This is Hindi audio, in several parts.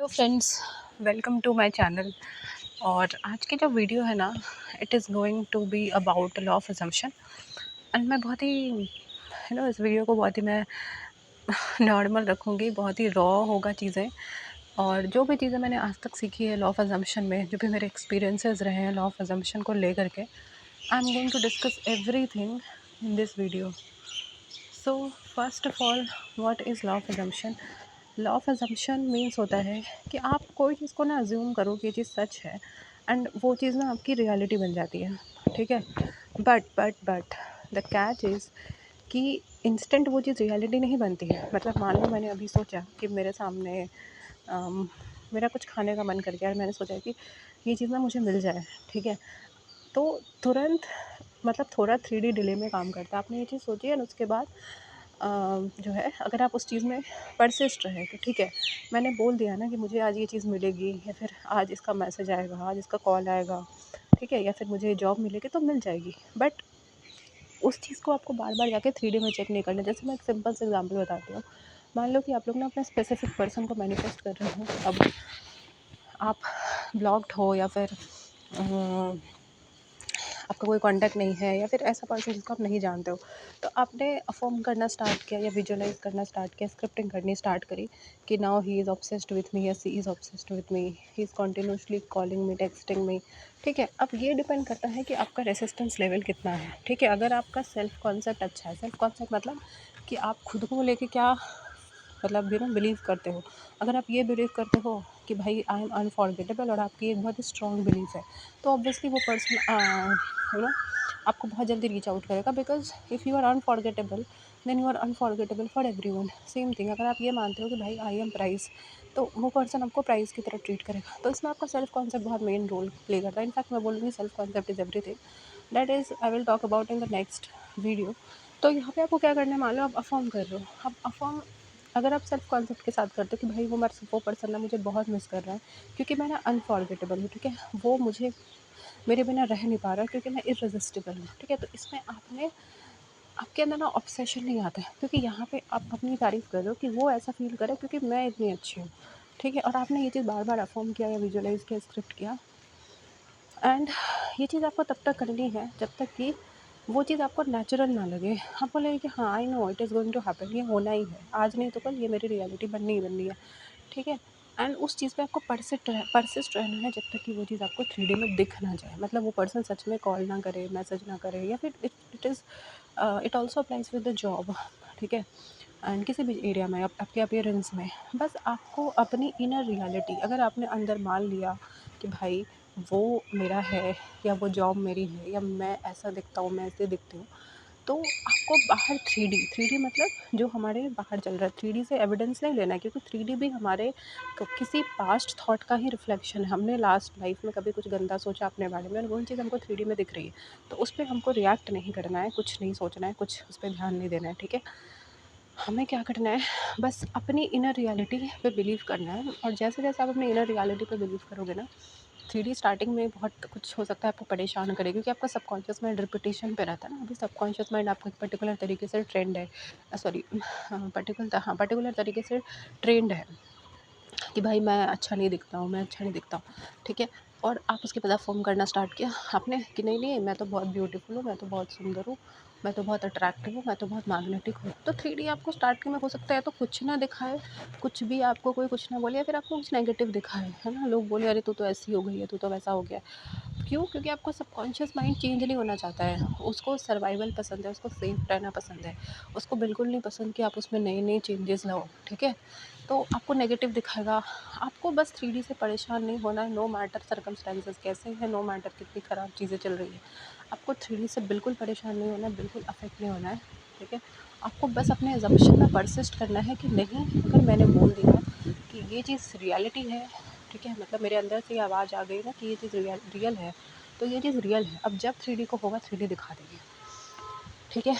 Hello friends, welcome to my channel. और आज की जो वीडियो है ना, it is going to be about law of assumption. And मैं बहुत ही इस वीडियो को बहुत ही मैं नॉर्मल रखूँगी, बहुत ही रॉ होगा चीज़ें। और जो भी चीज़ें मैंने आज तक सीखी है लॉ ऑफ अजम्पशन में, जो भी मेरे एक्सपीरियंसेस रहे हैं लॉ ऑफ अजम्पशन को लेकर के, I am going to discuss everything in this video. So first of all, what is law of assumption? Law of assumption means होता है कि आप कोई चीज़ को ना अज्यूम करो कि ये चीज़ सच है, एंड वो चीज़ ना आपकी रियलिटी बन जाती है। ठीक है, बट द कैच इज़ कि इंस्टेंट वो चीज़ रियलिटी नहीं बनती है। मतलब मान लो मैंने अभी सोचा कि मेरे सामने मेरा कुछ खाने का मन कर गया और मैंने सोचा कि ये चीज़ ना मुझे मिल जाए। ठीक है, तो तुरंत मतलब थोड़ा 3D डिले में काम करता है। आपने ये चीज़ सोची है, और उसके बाद जो है अगर आप उस चीज़ में परसिस्ट रहे तो ठीक है, मैंने बोल दिया ना कि मुझे आज ये चीज़ मिलेगी, या फिर आज इसका मैसेज आएगा, आज इसका कॉल आएगा, ठीक है, या फिर मुझे जॉब मिलेगी तो मिल जाएगी। बट उस चीज़ को आपको बार बार जाके 3D में चेक नहीं करना। जैसे मैं एक सिंपल से एग्जांपल बताती हूँ। मान लो कि आप लोग ना अपना स्पेसिफिक पर्सन को मैनिफेस्ट कर रहे हो। अब आप ब्लॉक्ड हो, या फिर आपका कोई कांटेक्ट नहीं है, या फिर ऐसा पर्सन जिसको आप नहीं जानते हो, तो आपने अफर्म करना स्टार्ट किया या विजुअलाइज करना स्टार्ट किया, स्क्रिप्टिंग करनी स्टार्ट करी कि now he is obsessed with me या she is obsessed with me, he is continuously calling me, texting me. ठीक है, अब ये डिपेंड करता है कि आपका रेसिस्टेंस लेवल कितना है। ठीक है, अगर आपका सेल्फ कॉन्सेप्ट अच्छा है, सेल्फ कॉन्सेप्ट मतलब कि आप खुद को लेके क्या मतलब बिलीव करते हो। अगर आप ये बिलीव करते हो कि भाई आई एम अनफॉरगेटेबल, और आपकी एक बहुत ही स्ट्रॉन्ग बिलीफ है, तो ऑब्वियसली वो पर्सन आपको बहुत जल्दी रीच आउट करेगा। Because if you are unforgettable, then you are unforgettable for everyone. Same thing, अगर आप ये मानते हो कि भाई आई एम प्राइस, तो वो पर्सन आपको प्राइस की तरह ट्रीट करेगा। तो इसमें आपका सेल्फ कॉन्सेप्ट बहुत मेन रोल प्ले करता है। इनफैक्ट मैं बोलूँगी self concept is everything. That is I will talk about in the next video. तो यहाँ पे आपको क्या करना है, मान लो आप अफर्म कर रहे हो। आप अफर्म अगर आप सेल्फ कॉन्सेप्ट के साथ करते हो कि भाई वो पर्सन ना मुझे बहुत मिस कर रहा है, क्योंकि मैं ना अनफॉरगेटेबल हूँ। ठीक है, वो मुझे मेरे बिना रह नहीं पा रहा क्योंकि मैं इर्रेसिस्टिबल हूँ। ठीक है, तो इसमें आपके अंदर ना ऑब्सेशन नहीं आता है, क्योंकि यहाँ पे आप अपनी तारीफ़ कर रहे हो कि वो ऐसा फ़ील करे क्योंकि मैं इतनी अच्छी हूँ। ठीक है, और आपने ये चीज़ बार बार अफर्म किया या विजुअलाइज़ किया, स्क्रिप्ट किया। एंड ये चीज़ आपको तब तक करनी है जब तक कि वो चीज़ आपको नेचुरल ना लगे। आपको लगे कि हाँ, I know it is going to happen, ये होना ही है, आज नहीं तो कल ये मेरी रियलिटी बननी ही बननी है। ठीक है, एंड उस चीज़ पे आपको परसिस्ट रहना है जब तक कि वो चीज़ आपको 3D में दिख ना जाए। मतलब वो पर्सन सच में कॉल ना करे, मैसेज ना करे, या फिर it also applies with the job. ठीक है, एंड किसी भी एरिया में आपके अपीयरेंस में, बस आपको अपनी इनर रियलिटी, अगर आपने अंदर मान लिया कि भाई वो मेरा है, या वो जॉब मेरी है, या मैं ऐसा दिखता हूँ, मैं ऐसे दिखती हूँ, तो आपको बाहर 3D मतलब जो हमारे बाहर चल रहा है, 3D से एविडेंस नहीं लेना है, क्योंकि 3D भी हमारे किसी पास्ट थॉट का ही रिफ्लेक्शन है। हमने लास्ट लाइफ में कभी कुछ गंदा सोचा अपने बारे में, और वही चीज़ हमको 3D में दिख रही है, तो उस पर हमको रिएक्ट नहीं करना है, कुछ नहीं सोचना है, कुछ उस पर ध्यान नहीं देना है। ठीक है, हमें क्या करना है, बस अपनी इनर रियलिटी पे बिलीव करना है। और जैसे-जैसे आप अपनी इनर रियलिटी पे बिलीव करोगे ना, 3D स्टार्टिंग में बहुत कुछ हो सकता है आपको परेशान करे, क्योंकि आपका सबकॉन्शियस माइंड रिपिटेशन पे रहता है ना। अभी सबकॉन्शियस माइंड आपका एक पर्टिकुलर तरीके से ट्रेंड है, पर्टिकुलर तरीके से ट्रेंड है कि भाई मैं अच्छा नहीं दिखता हूँ, मैं अच्छा नहीं दिखता हूँ। ठीक है, और आप उसके बाद फ़ॉर्म करना स्टार्ट किया आपने कि नहीं मैं तो बहुत ब्यूटीफुल हूँ, मैं तो बहुत सुंदर हूँ, मैं तो बहुत अट्रैक्टिव हूँ, मैं तो बहुत मैग्नेटिक हूँ। तो 3D आपको स्टार्टिंग में हो सकता है तो कुछ ना दिखाए, कुछ भी आपको कोई कुछ ना बोले, या फिर आपको कुछ नेगेटिव दिखाए, है ना। लोग बोले अरे तू तो ऐसी हो गई है, तू तो वैसा हो गया। क्यों? क्योंकि आपका सबकॉन्शियस माइंड चेंज नहीं होना चाहता है, उसको सर्वाइवल पसंद है, उसको सेफ रहना पसंद है, उसको बिल्कुल नहीं पसंद कि आप उसमें नए नए चेंजेस लाओ। ठीक है, तो आपको नेगेटिव दिखाएगा। आपको बस 3D से परेशान नहीं होना है, नो मैटर सर्कमस्टेंसेस कैसे हैं, नो मैटर कितनी ख़राब चीज़ें चल रही हैं। आपको 3D से बिल्कुल परेशान नहीं होना है, बिल्कुल अफेक्ट नहीं होना है। ठीक है, आपको बस अपने अजम्पशन में परसिस्ट करना है कि नहीं, अगर मैंने बोल दिया कि ये चीज़ रियलिटी है, ठीक है, मतलब मेरे अंदर से ये आवाज़ आ गई ना कि ये चीज़ रियल है, तो ये चीज़ रियल है। अब जब 3D को होगा 3D दिखा देगी। ठीक है,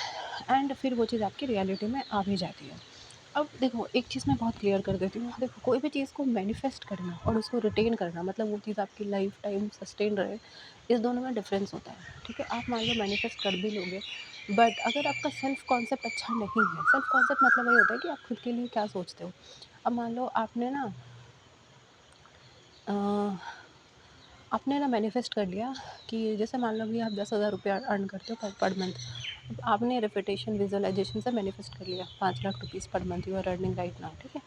एंड फिर वो चीज़ आपकी रियलिटी में आ भी जाती है। अब देखो, एक चीज़ मैं बहुत क्लियर कर देती हूँ। देखो, कोई भी चीज़ को मैनिफेस्ट करना और उसको रिटेन करना, मतलब वो चीज़ आपकी लाइफ टाइम सस्टेन रहे, इस दोनों में डिफरेंस होता है। ठीक है, आप मान लो मैनिफेस्ट कर भी लोगे, बट अगर आपका सेल्फ कॉन्सेप्ट अच्छा नहीं है, सेल्फ कॉन्सेप्ट मतलब वही होता है कि आप खुद के लिए क्या सोचते हो। अब मान लो आपने ना अ, आपने ना मैनिफेस्ट कर लिया कि जैसे मान लो कि आप 10,000 रुपया अर्न करते हो पर मंथ। अब आपने रेपिटेशन विजुअलाइजेशन से मैनिफेस्ट कर लिया 5 lakh rupees per month you are earning right now, ठीक है।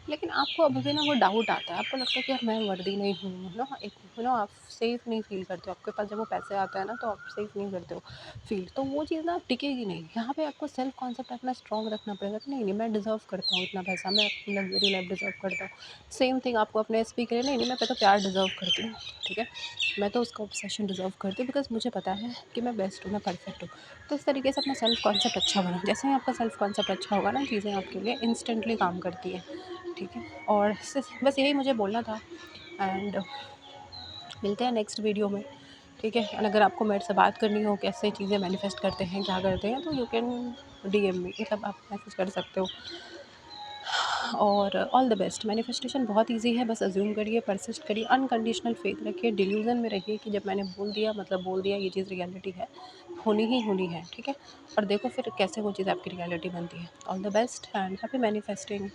लेकिन आपको अभी भी ना वो डाउट आता है, आपको लगता है कि यार मैं वर्दी नहीं हूँ ना, एक आप सेफ नहीं फील करते हो, आपके पास जब वो पैसे आते हैं ना तो आप सेफ नहीं करते हो फील, तो वो चीज़ ना टिकेगी नहीं। यहाँ पे आपको सेल्फ कॉन्सेप्ट अपना स्ट्रॉन्ग रखना पड़ेगा कि नहीं नहीं मैं डिजर्व करता हूँ इतना पैसा, मैं अपनी लग्जरी लाइफ डिजर्व करता हूँ। सेम थिंग आपको अपने एसपी के लिए, नहीं नहीं मैं तो प्यार डिजर्व करती हूँ, ठीक है। मैं तो उसका ऑब्सेशन डिजर्व करती हूँ बिकॉज मुझे पता है कि मैं बेस्ट हूँ, मैं परफेक्ट हूँ। तो इस तरीके से अपना सेल्फ कॉन्सेप्ट अच्छा बना, जैसे ही आपका सेल्फ कॉन्सेप्ट अच्छा होगा ना चीज़ें आपके लिए इंस्टेंटली काम करती है, ठीक है। और बस यही मुझे बोलना था। एंड मिलते हैं नेक्स्ट वीडियो में, ठीक है। और अगर आपको मेरे से बात करनी हो कैसे चीज़ें मैनिफेस्ट करते हैं क्या करते हैं तो यू कैन DM मी, मतलब आप मैसेज कर सकते हो। और ऑल द बेस्ट। मैनिफेस्टेशन बहुत इजी है, बस अज्यूम करिए, परसिस्ट करिए, अनकंडीशनल फेथ रखिए, डिल्यूजन में रहिए कि जब मैंने बोल दिया मतलब बोल दिया, ये चीज़ रियलिटी है, होनी ही होनी है, ठीक है। और देखो फिर कैसे वो चीज़ आपकी रियलिटी बनती है। All the best and happy manifesting.